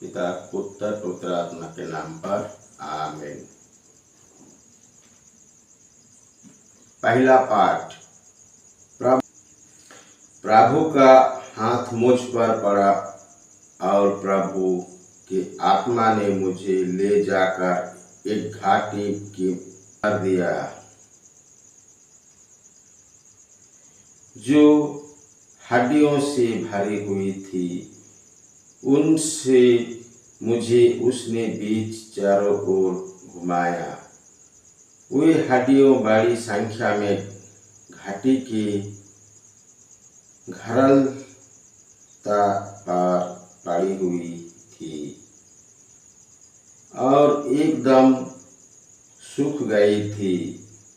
पिता पुत्र पवित्र आत्मा के नाम पर आमीन। पहला पाठ। प्रभु का हाथ मुझ पर पड़ा और प्रभु की आत्मा ने मुझे ले जाकर एक घाटी की कर दिया जो हड्डियों से भरी हुई थी। उनसे मुझे उसने बीच चारों ओर घुमाया। वे हड्डियों बड़ी संख्या में घाटी की घरलता पर पड़ी हुई थी और एकदम सूख गई थी।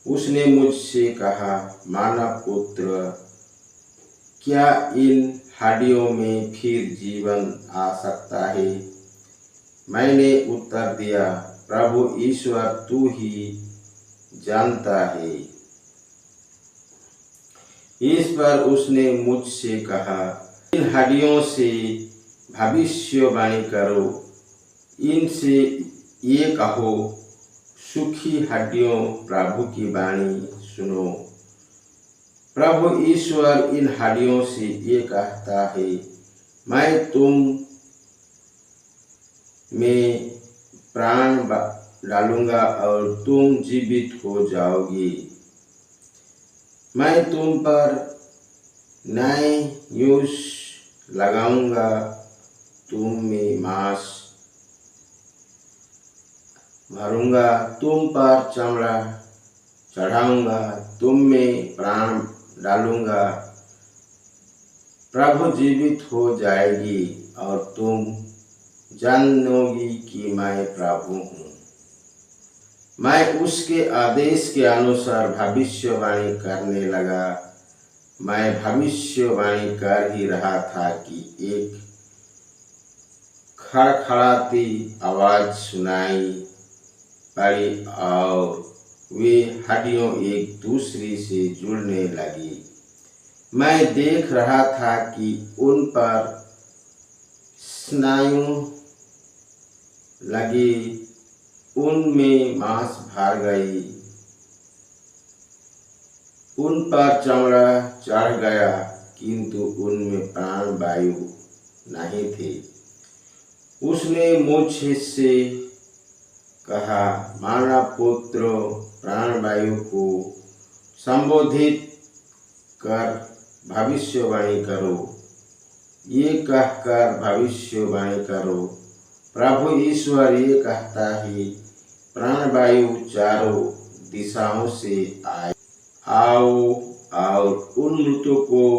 उसने मुझसे कहा, मानव पुत्र, क्या इन हड्डियों में फिर जीवन आ सकता है? मैंने उत्तर दिया, प्रभु ईश्वर, तू ही जानता है। इस पर उसने मुझसे कहा, इन हड्डियों से भविष्यवाणी करो। इनसे ये कहो, सूखी हड्डियों, प्रभु की वाणी सुनो। प्रभु ईश्वर इन हड्डियों से ये कहता है, मैं तुम में प्राण डालूंगा और तुम जीवित हो जाओगी। मैं तुम पर न्यायुष लगाऊंगा, तुम में मांस भरूंगा, तुम पर चमड़ा चढ़ाऊंगा, तुम में प्राण डालूंगा। प्रभु जीवित हो जाएगी और तुम जानोगी कि मैं प्रभु हूँ। मैं उसके आदेश के अनुसार भविष्यवाणी करने लगा। मैं भविष्यवाणी कर ही रहा था कि एक खड़खड़ाती आवाज सुनाई पड़ी और वे हड्डियां एक दूसरी से जुड़ने लगी। मैं देख रहा था कि उन पर स्नायु लगी, उनमें मांस भर गई, उन पर चमड़ा चढ़ गया, किंतु उनमें प्राण वायु नहीं थे। उसने मुझसे कहा, मानव पुत्र, प्राण वायु को संबोधित कर भविष्यवाणी करो। ये कहकर भविष्यवाणी करो, प्रभु ईश्वर ये कहता है, प्राणवायु चारों दिशाओं से आओ और उन मृतकों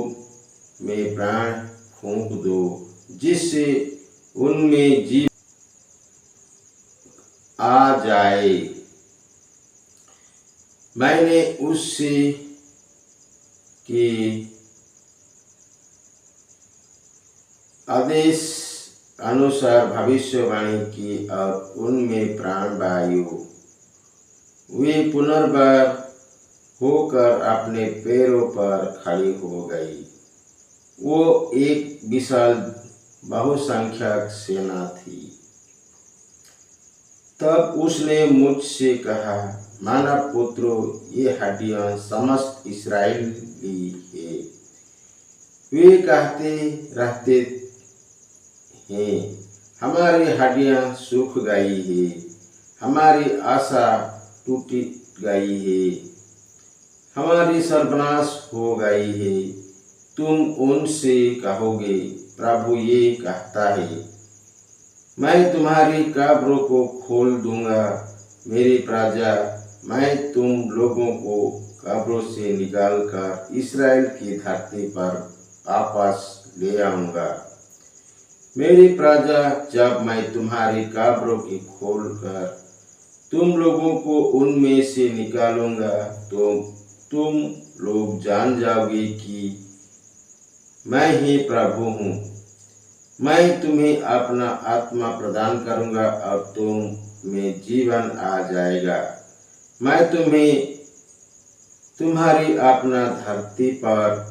में प्राण फूंक दो, जिससे उनमें जीवन आ जाए। मैंने उससे के आदेश अनुसार भविष्यवाणी की और उनमें प्राण वायु। वे पुनर्बार होकर अपने पैरों पर खड़ी हो गई। वो एक विशाल बहुसंख्यक सेना थी। तब उसने मुझसे कहा, मानव पुत्रो, ये हड्डियां समस्त इस्राएली है। वे कहते रहते हैं, हमारी हड्डियां सूख गई है, हमारी आशा टूट गई है, हमारी सर्वनाश हो गई है। तुम उनसे कहोगे, प्रभु ये कहता है, मैं तुम्हारी कब्रों को खोल दूंगा, मेरी प्रजा, मैं तुम लोगों को कब्रों से निकालकर इस्राएल की धरती पर वापस ले आऊंगा। मेरी प्रजा, जब मैं तुम्हारी कब्रों की खोलकर तुम लोगों को उनमें से निकालूंगा, तो तुम लोग जान जाओगे कि मैं ही प्रभु हूँ। मैं तुम्हें अपना आत्मा प्रदान करूंगा और तुम में जीवन आ जाएगा। मैं तुम्हें तुम्हारी अपना धरती पर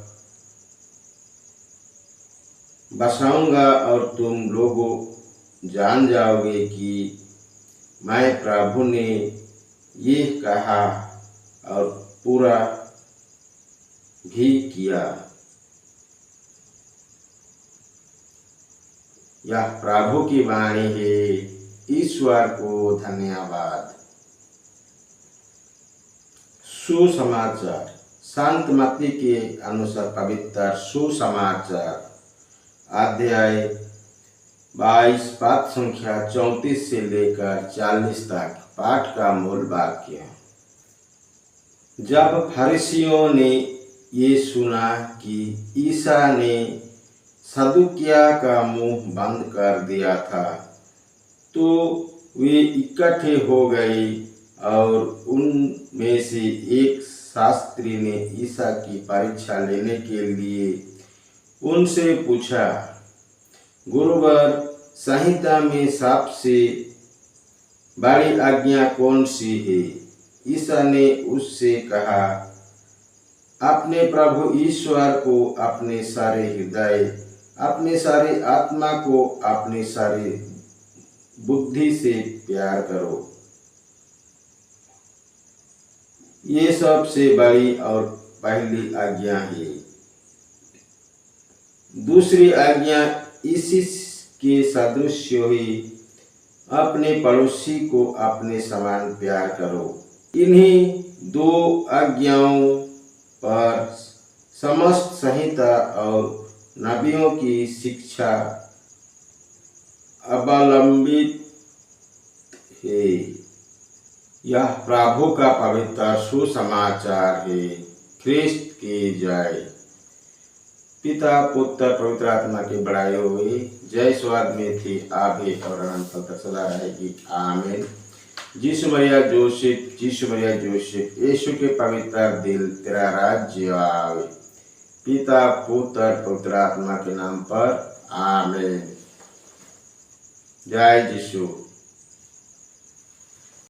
बसाऊंगा और तुम लोगों जान जाओगे कि मैं प्रभु ने ये कहा और पूरा भी किया। यह प्रभु की वाणी है। ईश्वर को धन्यवाद। सुसमाचार संत मत्ती के अनुसार पवित्र सुसमाचार अध्याय 22 पद संख्या 34 से लेकर 40 तक पाठ का मूल वाक्य। जब फरीसियों ने ये सुना कि ईसा ने सदुकिया का मुंह बंद कर दिया था, तो वे इकट्ठे हो गए और उनमें से एक शास्त्री ने ईसा की परीक्षा लेने के लिए उनसे पूछा, गुरुवर, संहिता में सबसे बड़ी आज्ञा कौन सी है? ईसा ने उससे कहा, अपने प्रभु ईश्वर को अपने सारे हृदय, अपने सारे आत्मा को, अपने सारी बुद्धि से प्यार करो। ये सबसे बड़ी और पहली आज्ञा है। दूसरी आज्ञा इसी के सदृश ही, अपने पड़ोसी को अपने समान प्यार करो। इन्हीं दो आज्ञाओं पर समस्त संहिता और नबियों की शिक्षा अवलंबित है। यह प्रभु का पवित्र सुसमाचार है। ख्रिस्त की जय। पिता पुत्र पवित्र आत्मा की बड़ाई हुई। जय स्वाद में थी आगे और अनंत तक सदा रहेगी। आमीन। यीशु मरिया जोसेफ, यीशु मरिया जोसेफ, यीशु के पवित्र दिल, तेरा राज्य आवे। पिता पुत्र पवित्र आत्मा के नाम पर आमीन। जय यीशु।